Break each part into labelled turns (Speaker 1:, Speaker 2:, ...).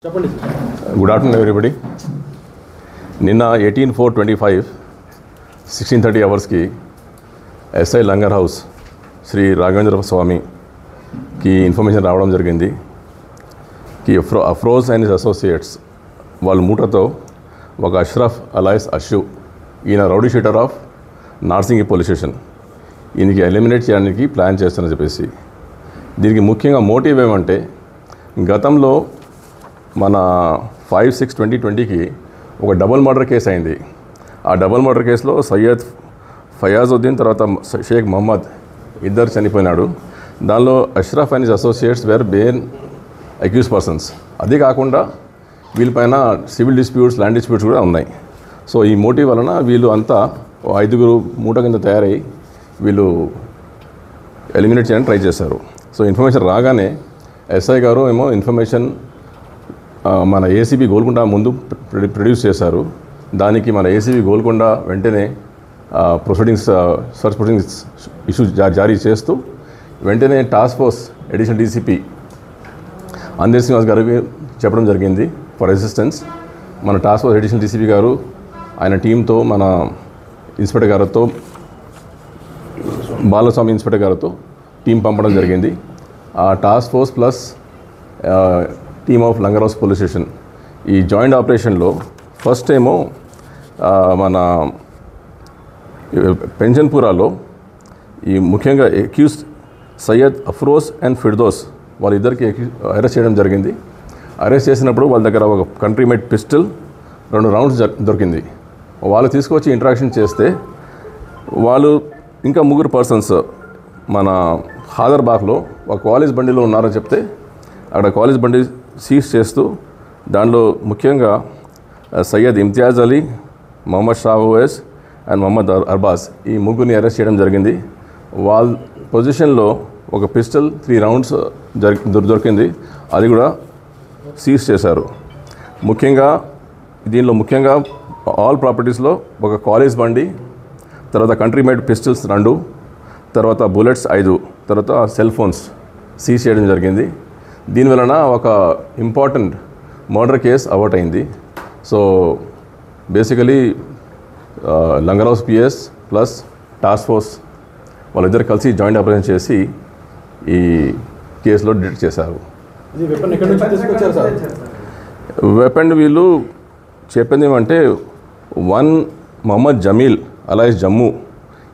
Speaker 1: చెప్పండి.
Speaker 2: Good afternoon everybody. నిన్న 18/4/25 16:30 అవర్స్కి ఎస్ఐ లంగర్ హౌస్ శ్రీ రాఘవేంద్ర స్వామికి ఇన్ఫర్మేషన్ రావడం జరిగింది అఫ్రోజ్ అండ్ హిస్ అసోసియేట్స్ వాళ్ళ మూటతో ఒక అష్రఫ్ అలాయస్ అషు, ఈయన rowdy sheeter of Narsingi police station, ఈయనకి ఎలిమినేట్ చేయడానికి ప్లాన్ చేస్తారని చెప్పేసి. దీనికి ముఖ్యంగా మోటివ్ ఏమంటే, గతంలో మన 5/6/2020కి ఒక డబుల్ మర్డర్ కేసు అయింది. ఆ డబుల్ మర్డర్ కేసులో సయ్యద్ ఫయాజుద్దీన్ తర్వాత షేక్ మహమ్మద్ ఇద్దరు చనిపోయినాడు. దానిలో Ashraf and his associates were being accused persons. అది కాకుండా వీళ్ళపైన సివిల్ డిస్ప్యూట్స్, ల్యాండ్ డిస్ప్యూట్స్ కూడా ఉన్నాయి. సో ఈ మోటివ్ వలన వీళ్ళు అంతా 5 మూట కింద తయారై వీళ్ళు ఎలిమినేట్ చేయడానికి ట్రై చేశారు. సో ఇన్ఫర్మేషన్ రాగానే ఎస్ఐ గారు ఏమో ఇన్ఫర్మేషన్ మన ఏసీబీ గోల్కొండ ముందు ప్రొడ్యూస్ చేశారు. దానికి మన ఏసీబీ గోల్కొండ వెంటనే సర్చ్ ప్రొసీడింగ్స్ ఇష్యూ జారీ చేస్తూ వెంటనే టాస్క్ ఫోర్స్ అడిషనల్ డీసీపీ అందర్ శ్రీనివాస్ గారికి చెప్పడం జరిగింది ఫర్ అసిస్టెన్స్. మన టాస్క్ ఫోర్స్ అడిషనల్ డీసీపీ గారు ఆయన టీంతో మన ఇన్స్పెక్టర్ గారితో బాలస్వామి ఇన్స్పెక్టర్ గారితో టీం పంపడం జరిగింది. ఆ task force plus team of langar house police station ఈ జాయింట్ ఆపరేషన్లో ఫస్ట్ ఏమో మన పెంజన్పురాలో ఈ ముఖ్యంగా అక్యూజ్డ్ సయ్యద్ అఫ్రోజ్ అండ్ ఫిర్దోస్ వాళ్ళిద్దరికి అరెస్ట్ చేయడం జరిగింది. అరెస్ట్ చేసినప్పుడు వాళ్ళ దగ్గర ఒక కంట్రీ మేడ్ పిస్టల్ 2 రౌండ్స్ దొరికింది. వాళ్ళు తీసుకొచ్చి ఇంట్రాక్షన్ చేస్తే వాళ్ళు ఇంకా 3 పర్సన్స్ మన హాదర్బాగ్లో ఒక కాలేజ్ బండిలో ఉన్నారని చెప్తే అక్కడ కాలేజ్ బండి సీజ్ చేస్తూ దానిలో ముఖ్యంగా సయ్యద్ ఇమ్తియాజ్ అలీ, మొహమ్మద్ షాహువేస్ అండ్ మొహమ్మద్ అర్బాజ్ ఈ 3ని అరెస్ట్ చేయడం జరిగింది. వాళ్ళ పొజిషన్లో ఒక పిస్టల్ 3 రౌండ్స్ దొరికింది, అది కూడా సీజ్ చేశారు. దీనిలో ముఖ్యంగా ఆల్ ప్రాపర్టీస్లో ఒక కాలేజ్ బండి, తర్వాత కంట్రీ మేడ్ పిస్టల్స్ 2, తర్వాత బుల్లెట్స్ 5, తర్వాత సెల్ ఫోన్స్ సీజ్ చేయడం జరిగింది. దీనివలన ఒక ఇంపార్టెంట్ మర్డర్ కేస్ అవార్ట్ అయింది. So basically langar house PS plus task force వాళ్ళిద్దరు కలిసి జాయింట్ ఆపరేషన్ చేసి ఈ కేసులో డిటెక్ట్ చేశారు. వెపన్ వీళ్ళు చెప్పింది ఏమంటే 1 మొహమ్మద్ జమీల్ అలాయస్ జమ్మూ,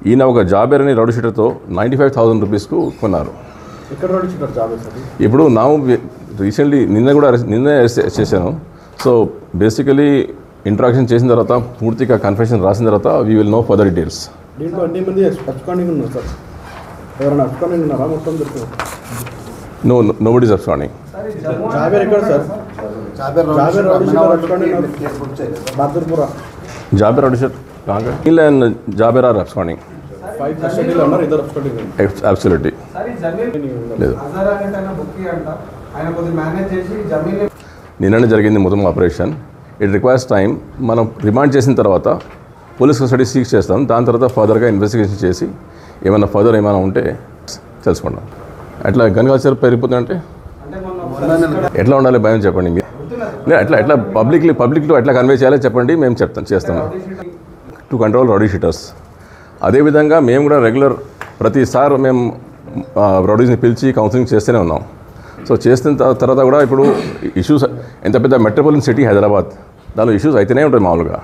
Speaker 2: ఈయన ఒక జాబేర్ అని రౌడీ షీటర్తో 95,000 రూపీస్కు కొన్నారు. ఇప్పుడు నా రీసెంట్లీ నిన్నే అరెస్ట్ చేశాను. సో బేసికలీ ఇంట్రాక్షన్ చేసిన తర్వాత పూర్తిగా కన్ఫెషన్ రాసిన తర్వాత we will know further details. Nobody is absconding. Jaber rowdy sheeter and Jaber are absconding. Absolutely లేదు. నిన్ననే జరిగింది మొత్తం ఆపరేషన్. It requires time. మనం రిమాండ్ చేసిన తర్వాత పోలీస్ కస్టడీ సీక్ చేస్తాం. దాని తర్వాత ఫర్దర్గా ఇన్వెస్టిగేషన్ చేసి ఏమైనా ఉంటే తెలుసుకుంటాం. అట్లా గన్ కల్చర్ పెరిగిపోతుందంటే ఎట్లా ఉండాలి భయం చెప్పండి. మీరు ఎట్లా పబ్లిక్లో ఎట్లా కన్వే చేయాలో చెప్పండి, మేము చేస్తాము టు కంట్రోల్ రౌడీ షీటర్స్. అదేవిధంగా మేము కూడా రెగ్యులర్ ప్రతిసారి మేము రౌడీస్ని పిలిచి కౌన్సిలింగ్ చేస్తూనే ఉన్నాం. సో చేసిన తర్వాత కూడా ఇప్పుడు ఇష్యూస్ ఎంత పెద్ద మెట్రోపాలిటన్ సిటీ హైదరాబాద్, దానిలో ఇష్యూస్ అయితేనే ఉంటాయి మామూలుగా.